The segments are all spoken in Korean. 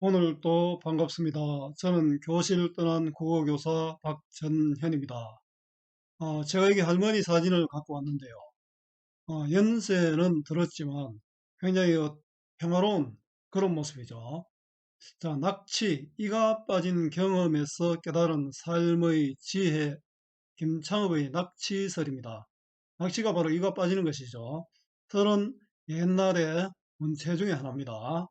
오늘 또 반갑습니다. 저는 교실 떠난 국어교사 박전현입니다. 제가 여기 할머니 사진을 갖고 왔는데요. 연세는 들었지만 굉장히 평화로운 그런 모습이죠. 자, 낙치, 이가 빠진 경험에서 깨달은 삶의 지혜, 김창업의 낙치설입니다. 낙치가 바로 이가 빠지는 것이죠. 설은 옛날의 문체 중에 하나입니다.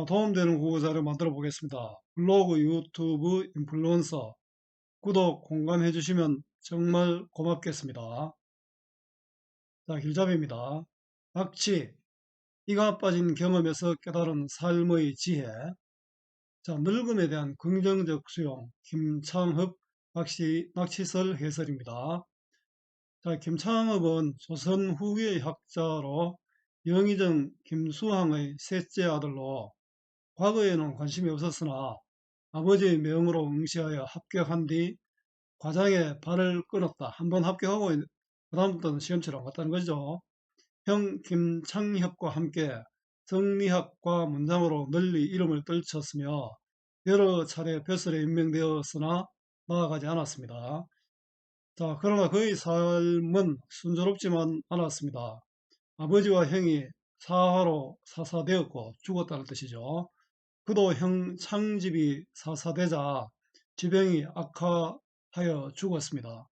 도움되는 국어사를 만들어 보겠습니다. 블로그, 유튜브, 인플루언서, 구독, 공감해 주시면 정말 고맙겠습니다. 자, 길잡이입니다. 낙치, 이가 빠진 경험에서 깨달은 삶의 지혜. 자, 늙음에 대한 긍정적 수용, 김창흡 낙치설 해설입니다. 자, 김창흡은 조선 후기의 학자로 영의정 김수항의 셋째 아들로 과거에는 관심이 없었으나 아버지의 명으로 응시하여 합격한 뒤 과장에 발을 끊었다. 한번 합격하고 그다음부터는 시험치러 안 갔다는 거죠. 형 김창협과 함께 정리학과 문장으로 널리 이름을 떨쳤으며 여러 차례 벼슬에 임명되었으나 나아가지 않았습니다. 자, 그러나 그의 삶은 순조롭지만 않았습니다. 아버지와 형이 사화로 사사되었고 죽었다는 뜻이죠. 그도 형 창집이 사사되자 지병이 악화하여 죽었습니다.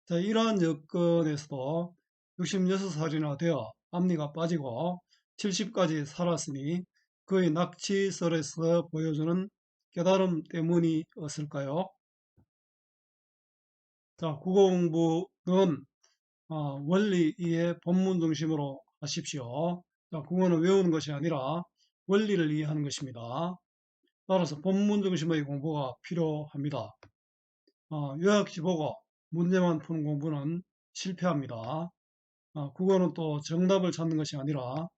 자, 이러한 여건에서도 66살이나 되어 앞니가 빠지고 70까지 살았으니 그의 낙치설에서 보여주는 깨달음 때문이었을까요? 자, 국어 공부는 원리 이해 본문 중심으로 하십시오. 자, 국어는 외우는 것이 아니라 원리를 이해하는 것입니다. 따라서 본문 중심의 공부가 필요합니다. 요약지 보고 문제만 푸는 공부는 실패합니다. 국어는 또 정답을 찾는 것이 아니라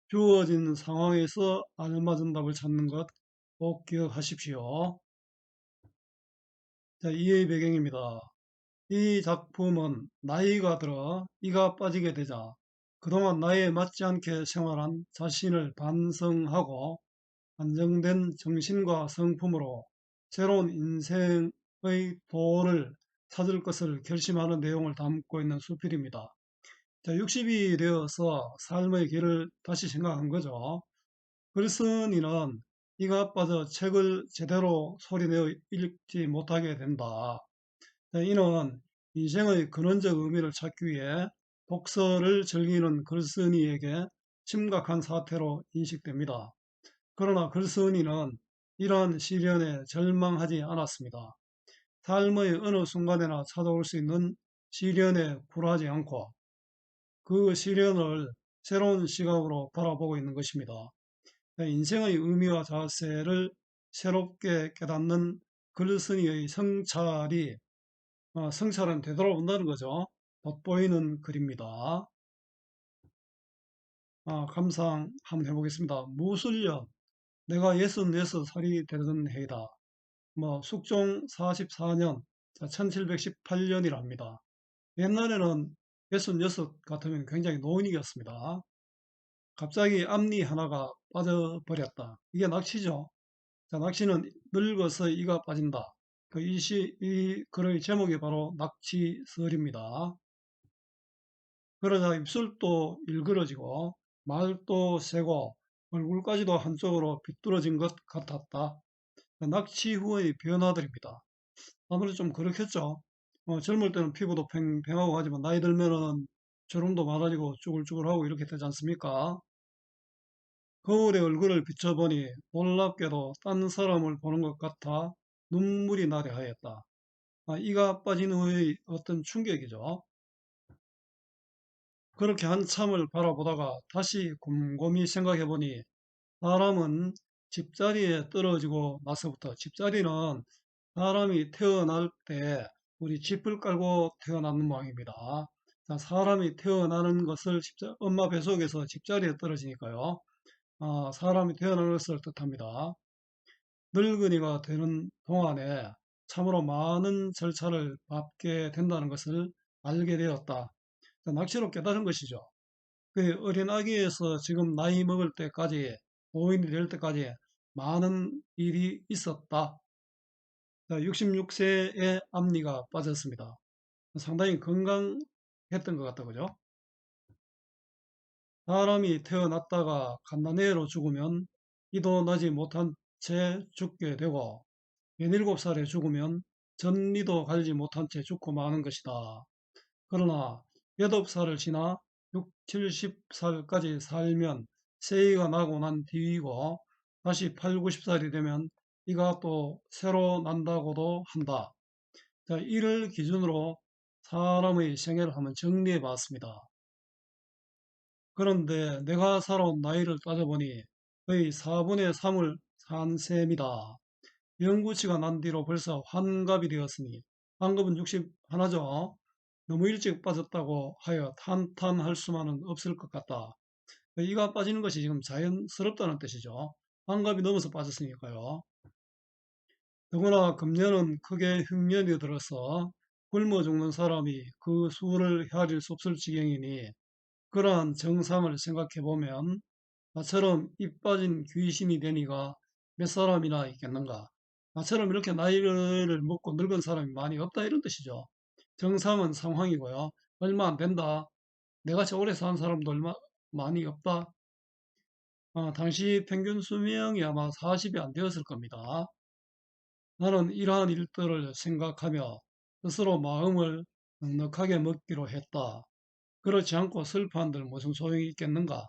주어진 상황에서 알맞은 답을 찾는 것 꼭 기억하십시오. 자, 이해의 배경입니다. 이 작품은 나이가 들어 이가 빠지게 되자 그동안 나이에 맞지 않게 생활한 자신을 반성하고 안정된 정신과 성품으로 새로운 인생의 도를 찾을 것을 결심하는 내용을 담고 있는 수필입니다. 자, 60이 되어서 삶의 길을 다시 생각한 거죠. 글쓴이는 이가 빠져 책을 제대로 소리내어 읽지 못하게 된다. 자, 이는 인생의 근원적 의미를 찾기 위해 독서를 즐기는 글쓴이에게 심각한 사태로 인식됩니다. 그러나 글쓴이는 이러한 시련에 절망하지 않았습니다. 삶의 어느 순간에나 찾아올 수 있는 시련에 굴하지 않고 그 시련을 새로운 시각으로 바라보고 있는 것입니다. 인생의 의미와 자세를 새롭게 깨닫는 글쓴이의 성찰은 되돌아온다는 거죠. 돋보이는 글입니다. 감상 한번 해보겠습니다. 무술년, 내가 66살이 되던 해이다. 숙종 44년, 1718년이랍니다. 옛날에는 66 같으면 굉장히 노인이었습니다. 갑자기 앞니 하나가 빠져버렸다. 이게 낙치죠. 자, 낙치는 늙어서 이가 빠진다. 이 글의 제목이 바로 낙치설입니다. 그러자 입술도 일그러지고 말도 세고 얼굴까지도 한쪽으로 비뚤어진 것 같았다. 낙치 후의 변화들입니다. 아무래도 좀 그렇겠죠. 젊을 때는 피부도 팽팽하고 하지만 나이 들면은 주름도 많아지고 쭈글쭈글하고 이렇게 되지 않습니까? 거울에 얼굴을 비춰보니 놀랍게도 딴 사람을 보는 것 같아 눈물이 나게 하였다. 이가 빠진 후의 어떤 충격이죠. 그렇게 한참을 바라보다가 다시 곰곰이 생각해보니 사람은 집자리에 떨어지고 나서부터 집자리는 사람이 태어날 때 우리 짚을 깔고 태어나는 모양입니다. 자, 사람이 태어나는 것을 엄마 뱃속에서 집자리에 떨어지니까요. 사람이 태어나는 것을 뜻합니다. 늙은이가 되는 동안에 참으로 많은 절차를 밟게 된다는 것을 알게 되었다. 자, 낚시로 깨달은 것이죠. 그 어린 아기에서 지금 나이 먹을 때까지 노인이 될 때까지 많은 일이 있었다. 66세에 앞니가 빠졌습니다. 상당히 건강했던 것 같다, 그죠? 사람이 태어났다가 갓난애로 죽으면 이도 나지 못한 채 죽게 되고 17살에 죽으면 전리도 갈지 못한 채 죽고 마는 것이다. 그러나 8살을 지나 6, 70살까지 살면 새이가 나고 난 뒤이고 다시 8, 90살이 되면 이가 또 새로 난다고도 한다. 자, 이를 기준으로 사람의 생애를 한번 정리해 봤습니다. 그런데 내가 살아온 나이를 따져보니 거의 4분의 3을 산 셈이다. 영구치가 난 뒤로 벌써 환갑이 되었으니 환갑은 61죠. 너무 일찍 빠졌다고 하여 탄탄할 수만은 없을 것 같다. 이가 빠지는 것이 지금 자연스럽다는 뜻이죠. 환갑이 넘어서 빠졌으니까요. 더구나 금년은 크게 흉년이 들어서 굶어 죽는 사람이 그 수를 헤아릴 수 없을 지경이니 그러한 정상을 생각해 보면 나처럼 입 빠진 귀신이 되니가 몇 사람이나 있겠는가. 나처럼 이렇게 나이를 먹고 늙은 사람이 많이 없다 이런 뜻이죠. 정상은 상황이고요. 얼마 안 된다. 내같이 오래 산 사람도 얼마 많이 없다. 당시 평균 수명이 아마 40이 안 되었을 겁니다. 나는 이러한 일들을 생각하며 스스로 마음을 넉넉하게 먹기로 했다. 그렇지 않고 슬퍼한들 무슨 소용이 있겠는가?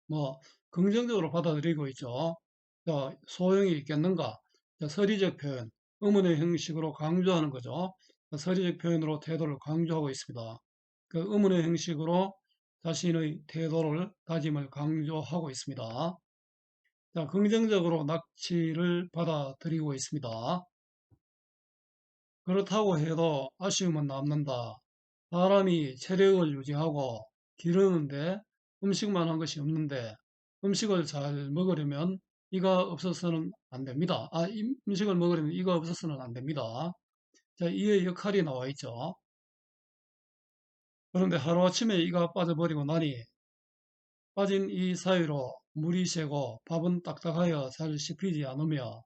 뭐 긍정적으로 받아들이고 있죠. 자, 소용이 있겠는가? 자, 서리적 표현, 의문의 형식으로 강조하는 거죠. 자, 서리적 표현으로 태도를 강조하고 있습니다. 그 의문의 형식으로 자신의 태도를, 다짐을 강조하고 있습니다. 자, 긍정적으로 납치를 받아들이고 있습니다. 그렇다고 해도 아쉬움은 남는다. 사람이 체력을 유지하고 기르는데 음식만 한 것이 없는데 음식을 잘 먹으려면 이가 없어서는 안 됩니다. 음식을 먹으려면 이가 없어서는 안 됩니다. 자, 이의 역할이 나와 있죠. 그런데 하루아침에 이가 빠져버리고 나니 빠진 이 사이로 물이 새고 밥은 딱딱하여 잘 씹히지 않으며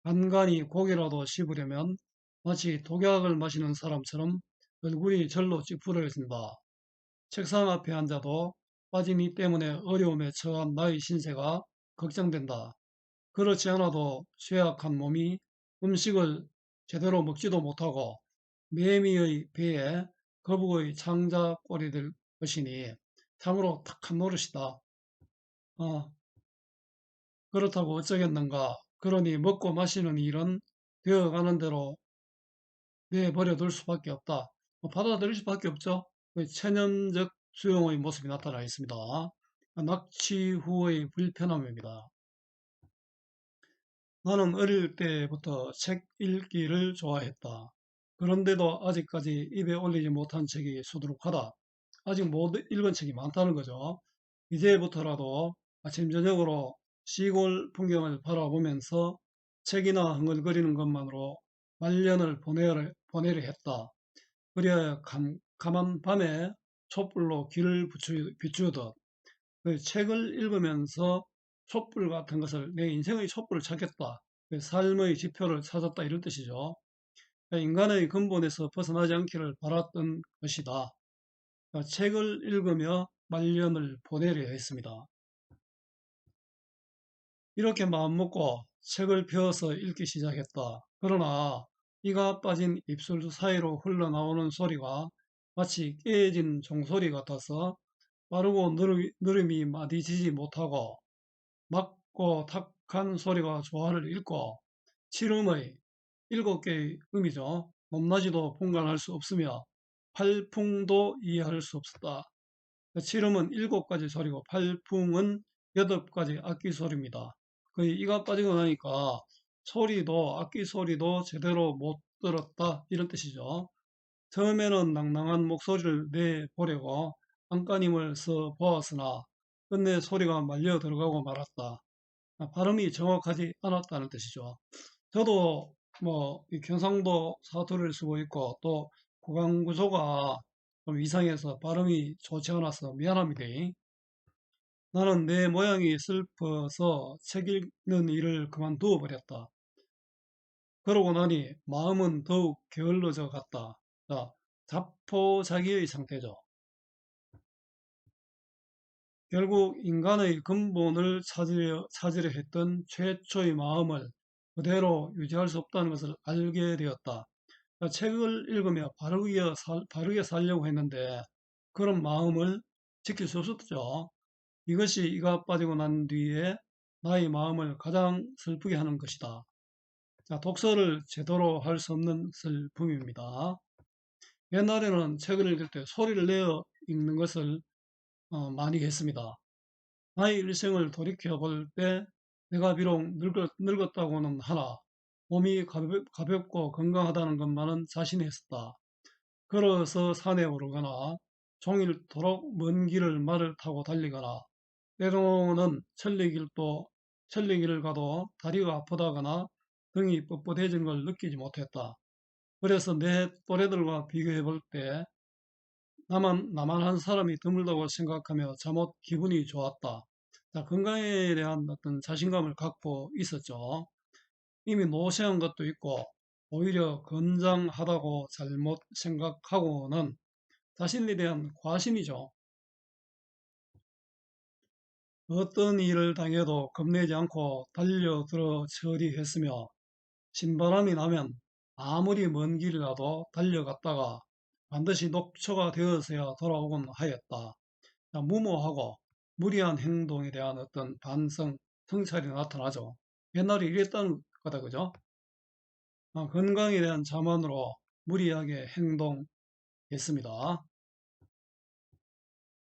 간간히 고기라도 씹으려면 마치 독약을 마시는 사람처럼 얼굴이 절로 찌푸려진다. 책상 앞에 앉아도 빠진 이 때문에 어려움에 처한 나의 신세가 걱정된다. 그렇지 않아도 쇠약한 몸이 음식을 제대로 먹지도 못하고 매미의 배에 거북의 창자 꼴이 될 것이니 참으로 탁한 노릇이다. 어, 그렇다고 어쩌겠는가. 그러니 먹고 마시는 일은 되어가는 대로 내버려 둘 수밖에 없다. 받아들일 수밖에 없죠. 그 체념적 수용의 모습이 나타나 있습니다. 납치 후의 불편함입니다. 나는 어릴 때부터 책 읽기를 좋아했다. 그런데도 아직까지 입에 올리지 못한 책이 수두룩하다. 아직 못 읽은 책이 많다는 거죠. 이제부터라도 아침 저녁으로 시골 풍경을 바라보면서 책이나 흥얼거리는 것만으로 말년을 보내려 했다. 그래야 캄캄한 밤에 촛불로 길을 비추듯 그 책을 읽으면서 촛불 같은 것을 내 인생의 촛불을 찾겠다. 그 삶의 지표를 찾았다 이런 뜻이죠. 그러니까 인간의 근본에서 벗어나지 않기를 바랐던 것이다. 그러니까 책을 읽으며 말년을 보내려 했습니다. 이렇게 마음먹고 책을 펴서 읽기 시작했다. 그러나 이가 빠진 입술 사이로 흘러나오는 소리가 마치 깨진 종소리 같아서 빠르고 느림이 마디지지 못하고 막고 탁한 소리가 조화를 잃고 칠음의 7개의 음이죠. 높낮이도 분간할 수 없으며 팔풍도 이해할 수 없었다. 칠음은 7가지 소리고 팔풍은 8가지 악기 소리입니다. 거의 이가 빠지고 나니까 소리도 악기 소리도 제대로 못 들었다 이런 뜻이죠. 처음에는 낭낭한 목소리를 내보려고 안간힘을 써 보았으나 끝내 소리가 말려 들어가고 말았다. 발음이 정확하지 않았다는 뜻이죠. 저도 이 경상도 사투리를 쓰고 있고 또 구강 구조가 좀 이상해서 발음이 좋지 않아서 미안합니다. 나는 내 모양이 슬퍼서 책 읽는 일을 그만두어 버렸다. 그러고 나니 마음은 더욱 게을러져 갔다. 자, 자포자기의 상태죠. 결국 인간의 근본을 찾으려 했던 최초의 마음을 그대로 유지할 수 없다는 것을 알게 되었다. 책을 읽으며 바르게 살려고 했는데 그런 마음을 지킬 수 없었죠. 이것이 이가 빠지고 난 뒤에 나의 마음을 가장 슬프게 하는 것이다. 자, 독서를 제대로 할 수 없는 슬픔입니다. 옛날에는 책을 읽을 때 소리를 내어 읽는 것을 많이 했습니다. 나의 일생을 돌이켜 볼 때 내가 비록 늙었다고는 하나 몸이 가볍고 건강하다는 것만은 자신이 했었다. 걸어서 산에 오르거나 종일토록 먼 길을 말을 타고 달리거나 때로는 천리길을 가도 다리가 아프다거나 등이 뻣뻣해진 걸 느끼지 못했다. 그래서 내 또래들과 비교해 볼 때 나만 한 사람이 드물다고 생각하며 잠옷 기분이 좋았다. 자, 건강에 대한 어떤 자신감을 갖고 있었죠. 이미 노쇠한 것도 있고 오히려 건장하다고 잘못 생각하고는 자신에 대한 과신이죠. 어떤 일을 당해도 겁내지 않고 달려들어 처리했으며 신바람이 나면 아무리 먼 길이라도 달려갔다가 반드시 녹초가 되어서야 돌아오곤 하였다. 무모하고 무리한 행동에 대한 어떤 반성, 성찰이 나타나죠. 옛날에 이랬다는 거다, 그죠? 건강에 대한 자만으로 무리하게 행동했습니다.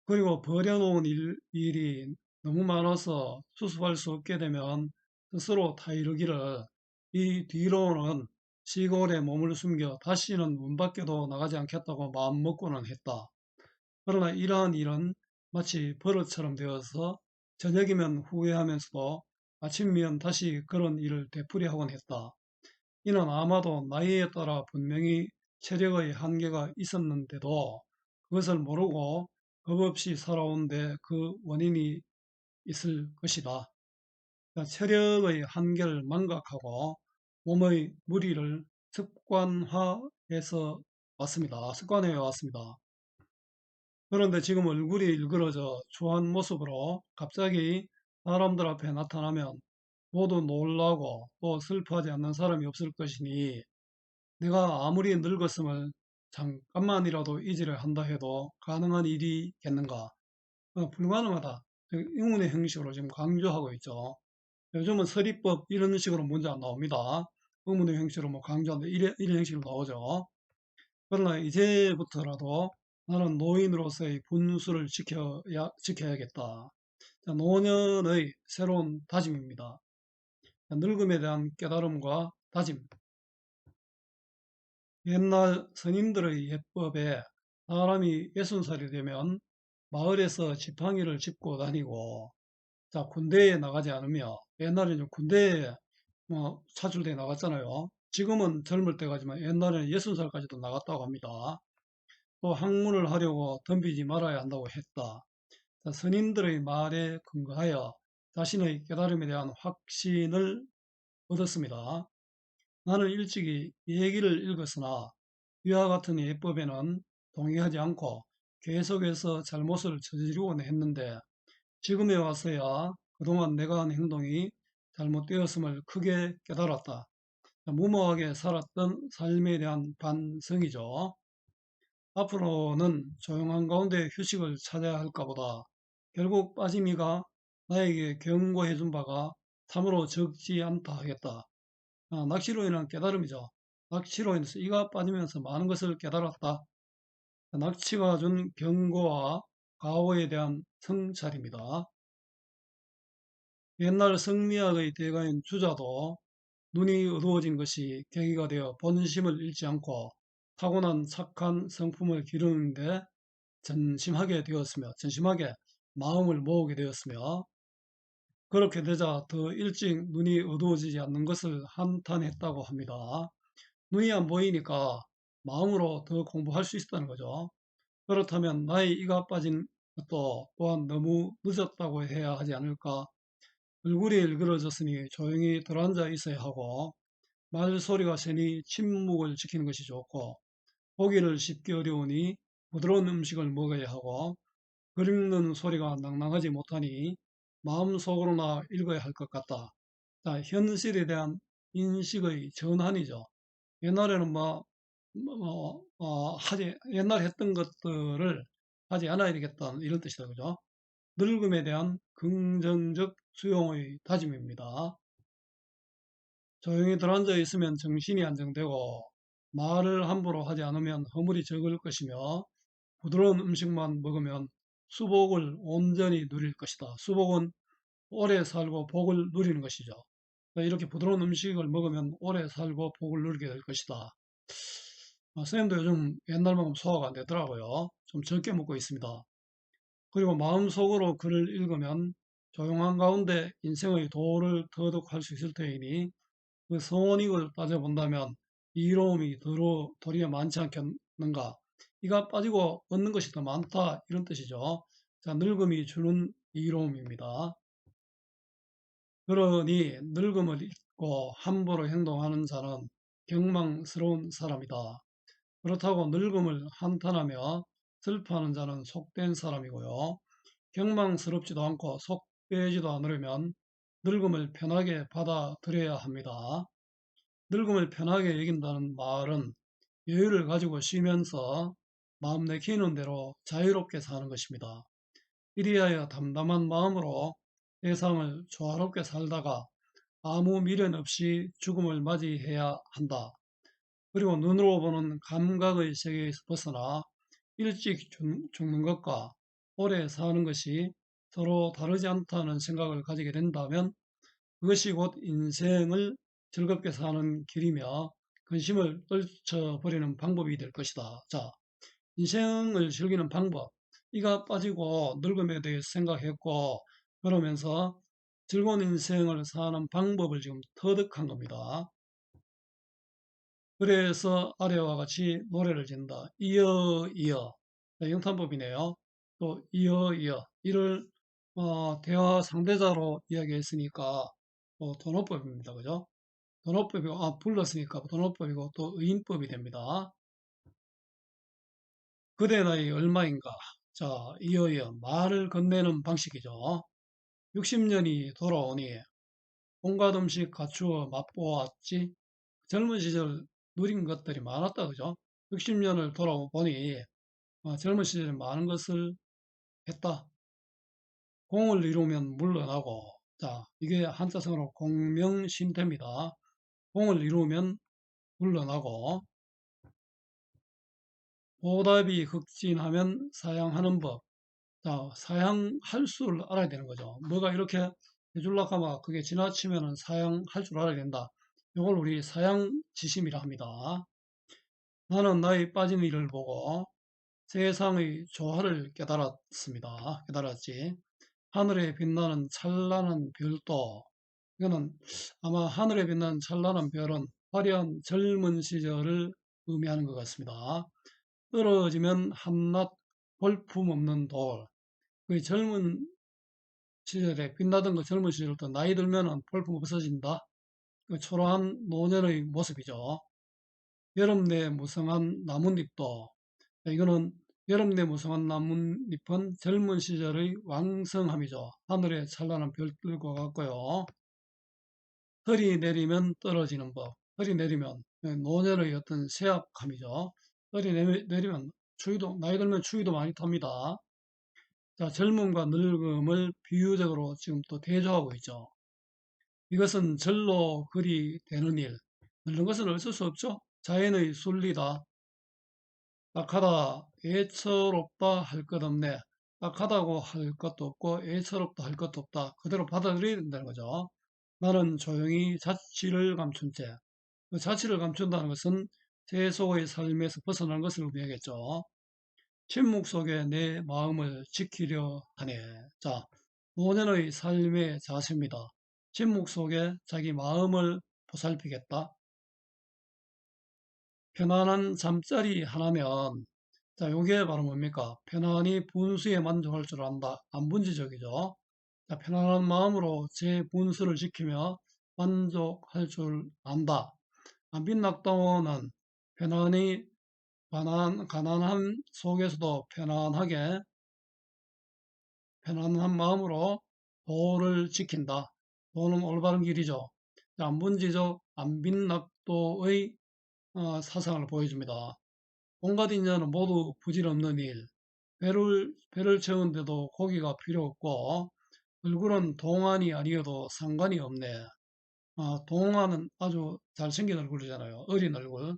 그리고 버려놓은 일이 너무 많아서 수습할 수 없게 되면 스스로 타이르기를 이 뒤로는 시골에 몸을 숨겨 다시는 문 밖에도 나가지 않겠다고 마음먹고는 했다. 그러나 이러한 일은 마치 버릇처럼 되어서 저녁이면 후회하면서도 아침이면 다시 그런 일을 되풀이하곤 했다. 이는 아마도 나이에 따라 분명히 체력의 한계가 있었는데도 그것을 모르고 겁없이 살아온데 그 원인이 있을 것이다. 그러니까 체력의 한계를 망각하고 몸의 무리를 습관화해서 왔습니다. 습관해 왔습니다. 그런데 지금 얼굴이 일그러져 추한 모습으로 갑자기 사람들 앞에 나타나면 모두 놀라고 또 슬퍼하지 않는 사람이 없을 것이니 내가 아무리 늙었음을 잠깐만이라도 이지를 한다 해도 가능한 일이겠는가? 불가능하다. 의문의 형식으로 지금 강조하고 있죠. 요즘은 서리법 이런 식으로 문제 안 나옵니다. 의문의 형식으로 뭐 강조한다 이런 형식으로 나오죠. 그러나 이제부터라도 나는 노인으로서의 분수를 지켜야겠다. 노년의 새로운 다짐입니다. 늙음에 대한 깨달음과 다짐. 옛날 스님들의 예법에 사람이 60살이 되면 마을에서 지팡이를 짚고 다니고, 자, 군대에 나가지 않으며, 옛날에는 군대에 뭐 차출대에 나갔잖아요. 지금은 젊을 때가지만 옛날에는 60살까지도 나갔다고 합니다. 또 학문을 하려고 덤비지 말아야 한다고 했다. 자, 스님들의 말에 근거하여 자신의 깨달음에 대한 확신을 얻었습니다. 나는 일찍이 얘기를 읽었으나 위와 같은 예법에는 동의하지 않고 계속해서 잘못을 저지르곤 했는데 지금에 와서야 그동안 내가 한 행동이 잘못되었음을 크게 깨달았다. 무모하게 살았던 삶에 대한 반성이죠. 앞으로는 조용한 가운데 휴식을 찾아야 할까 보다. 결국 빠짐이가 나에게 경고해 준 바가 참으로 적지 않다 하겠다. 낚시로 인한 깨달음이죠. 낚시로 인해서 이가 빠지면서 많은 것을 깨달았다. 낚시가 준 경고와 가호에 대한 성찰입니다. 옛날 성리학의 대가인 주자도 눈이 어두워진 것이 계기가 되어 본심을 잃지 않고 타고난 착한 성품을 기르는데 전심하게 마음을 모으게 되었으며 그렇게 되자 더 일찍 눈이 어두워지지 않는 것을 한탄했다고 합니다. 눈이 안 보이니까 마음으로 더 공부할 수 있었다는 거죠. 그렇다면 나의 이가 빠진 것도 또한 너무 늦었다고 해야 하지 않을까. 얼굴이 일그러졌으니 조용히 들어앉아 있어야 하고, 말소리가 세니 침묵을 지키는 것이 좋고, 보기를 쉽게 어려우니 부드러운 음식을 먹어야 하고, 글 읽는 소리가 낭낭하지 못하니 마음속으로나 읽어야 할 것 같다. 자, 현실에 대한 인식의 전환이죠. 옛날에는 옛날에 했던 것들을 하지 않아야 되겠다, 이런 뜻이다. 그죠? 늙음에 대한 긍정적 수용의 다짐입니다. 조용히 들어앉아 있으면 정신이 안정되고, 말을 함부로 하지 않으면 허물이 적을 것이며, 부드러운 음식만 먹으면 수복을 온전히 누릴 것이다. 수복은 오래 살고 복을 누리는 것이죠. 이렇게 부드러운 음식을 먹으면 오래 살고 복을 누리게 될 것이다. 선생님도 요즘 옛날만큼 소화가 안 되더라고요. 좀 적게 먹고 있습니다. 그리고 마음속으로 글을 읽으면 조용한 가운데 인생의 도를 터득할 수 있을 테이니, 그 성원익을 따져본다면 이로움이 도리어 많지 않겠는가. 이가 빠지고 얻는 것이 더 많다, 이런 뜻이죠. 자, 늙음이 주는 이로움입니다. 그러니 늙음을 잊고 함부로 행동하는 자는 경망스러운 사람이다. 그렇다고 늙음을 한탄하며 슬퍼하는 자는 속된 사람이고요. 경망스럽지도 않고 속되지도 않으려면 늙음을 편하게 받아들여야 합니다. 늙음을 편하게 여긴다는 말은 여유를 가지고 쉬면서 마음 내키는 대로 자유롭게 사는 것입니다. 이리하여 담담한 마음으로 세상을 조화롭게 살다가 아무 미련 없이 죽음을 맞이해야 한다. 그리고 눈으로 보는 감각의 세계에서 벗어나 일찍 죽는 것과 오래 사는 것이 서로 다르지 않다는 생각을 가지게 된다면 그것이 곧 인생을 즐겁게 사는 길이며 근심을 떨쳐버리는 방법이 될 것이다. 자, 인생을 즐기는 방법. 이가 빠지고 늙음에 대해 생각했고, 그러면서 즐거운 인생을 사는 방법을 지금 터득한 겁니다. 그래서 아래와 같이 노래를 짓는다. 이어 이어. 영탄법이네요. 또 이어 이어. 이를 대화 상대자로 이야기했으니까 돈어법입니다. 그죠? 돈어법이고, 불렀으니까 돈어법이고 또 의인법이 됩니다. 그대 나이 얼마인가? 자, 이어 이어 말을 건네는 방식이죠. 60년이 돌아오니 온갖 음식 갖추어 맛보았지. 젊은 시절 누린 것들이 많았다, 그죠? 60년을 돌아보니 젊은 시절에 많은 것을 했다. 공을 이루면 물러나고, 자, 이게 한자성어로 공명심태입니다. 공을 이루면 물러나고, 보답이 극진하면 사양하는 법. 자, 사양할 줄 알아야 되는 거죠. 뭐가 이렇게 해줄라고 하면 그게 지나치면 사양할 줄 알아야 된다. 이걸 우리 사양지심이라 합니다. 나는 나의 빠진 일을 보고 세상의 조화를 깨달았습니다. 깨달았지. 하늘에 빛나는 찬란한 별도, 이거는 아마 하늘에 빛나는 찬란한 별은 화려한 젊은 시절을 의미하는 것 같습니다. 떨어지면 한낱 볼품없는 돌, 그 젊은 시절에 빛나던 그 젊은 시절부터 나이 들면은 볼품 없어진다. 그 초라한 노년의 모습이죠. 여름 내 무성한 나뭇잎도, 이거는 여름 내 무성한 나뭇잎은 젊은 시절의 왕성함이죠. 하늘에 찬란한 별들과 같고요. 허리 내리면 떨어지는 법. 허리 내리면 노년의 어떤 쇠약함이죠. 허리 내리면 추위도, 나이 들면 추위도 많이 탑니다. 자, 젊음과 늙음을 비유적으로 지금 또 대조하고 있죠. 이것은 절로 그리 되는 일. 늙는 것은 어쩔 수 없죠. 자연의 순리다. 딱하다, 애처롭다 할 것 없네. 딱하다고 할 것도 없고 애처롭다 할 것도 없다. 그대로 받아들여야 된다는 거죠. 나는 조용히 자취를 감춘 채. 그 자취를 감춘다는 것은 세속의 삶에서 벗어난 것을 의미하겠죠. 침묵 속에 내 마음을 지키려 하네. 자, 노년의 삶의 자세입니다. 침묵 속에 자기 마음을 보살피겠다. 편안한 잠자리 하나면 자, 요게 바로 뭡니까? 편안히 분수에 만족할 줄 안다. 안분지적이죠. 자, 편안한 마음으로 제 분수를 지키며 만족할 줄 안다. 안빈낙도는 편안히 가난한 속에서도 편안한 마음으로 도를 지킨다. 도는 올바른 길이죠. 안분지적 안빈낙도의 사상을 보여줍니다. 온갖 인자는 모두 부질없는 일. 배를 채우는데도 고기가 필요 없고 얼굴은 동안이 아니어도 상관이 없네. 동안은 아주 잘생긴 얼굴이잖아요. 어린 얼굴.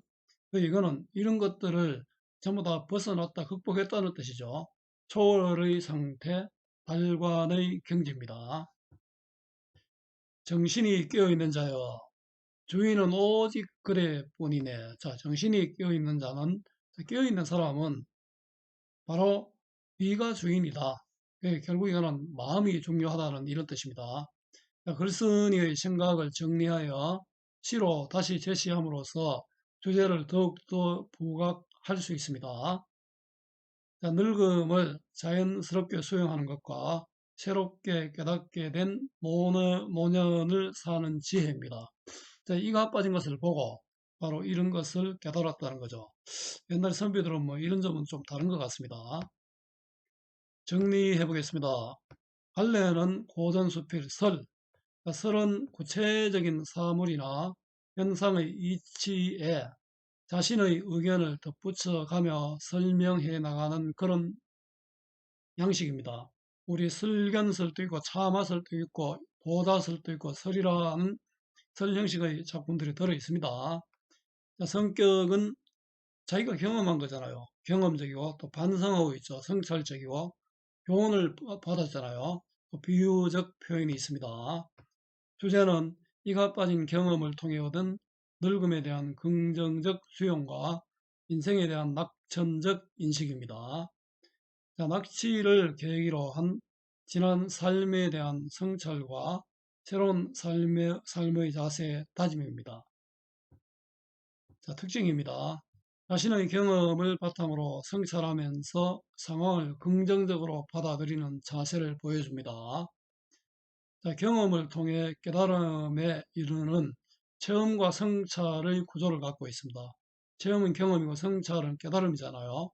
이거는 이런 것들을 전부 다 벗어났다, 극복했다는 뜻이죠. 초월의 상태, 달관의 경지입니다. 정신이 깨어있는 자여, 주인은 오직 그래 뿐이네. 자, 정신이 깨어있는 자는, 깨어있는 사람은 바로 네가 주인이다. 결국 이거는 마음이 중요하다는 이런 뜻입니다. 자, 글쓴이의 생각을 정리하여 시로 다시 제시함으로써 주제를 더욱더 부각할 수 있습니다. 자, 늙음을 자연스럽게 수용하는 것과 새롭게 깨닫게 된 노년을 사는 지혜입니다. 자, 이가 빠진 것을 보고 바로 이런 것을 깨달았다는 거죠. 옛날 선비들은 뭐 이런 점은 좀 다른 것 같습니다. 정리해 보겠습니다. 갈래는 고전수필 설, 설은 구체적인 사물이나 현상의 이치에 자신의 의견을 덧붙여 가며 설명해 나가는 그런 양식입니다. 우리 슬견설도 있고 차마설도 있고 도다설도 있고 설이라는 설 형식의 작품들이 들어 있습니다. 성격은 자기가 경험한 거잖아요. 경험적이고 또 반성하고 있죠. 성찰적이고 교훈을 받았잖아요. 또 비유적 표현이 있습니다. 주제는 이가 빠진 경험을 통해 얻은 늙음에 대한 긍정적 수용과 인생에 대한 낙천적 인식입니다. 자, 낚시를 계기로 한 지난 삶에 대한 성찰과 새로운 삶의 자세 다짐입니다. 자, 특징입니다. 자신의 경험을 바탕으로 성찰하면서 상황을 긍정적으로 받아들이는 자세를 보여줍니다. 자, 경험을 통해 깨달음에 이르는 체험과 성찰의 구조를 갖고 있습니다. 체험은 경험이고 성찰은 깨달음이잖아요.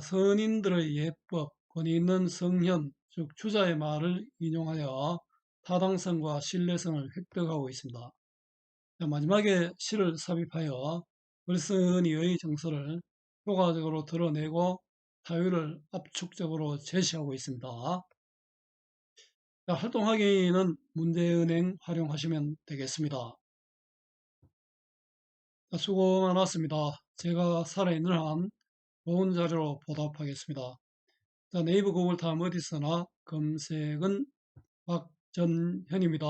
선인들의 예법, 권위 있는 성현, 즉 주자의 말을 인용하여 타당성과 신뢰성을 획득하고 있습니다. 마지막에 시를 삽입하여 글쓴이의 정서를 효과적으로 드러내고 타율을 압축적으로 제시하고 있습니다. 활동하기는 문제은행 활용하시면 되겠습니다. 수고 많았습니다. 제가 살아있는 한 좋은 자료로 보답하겠습니다. 네이버 구글 다음 어디서나 검색은 박전현입니다.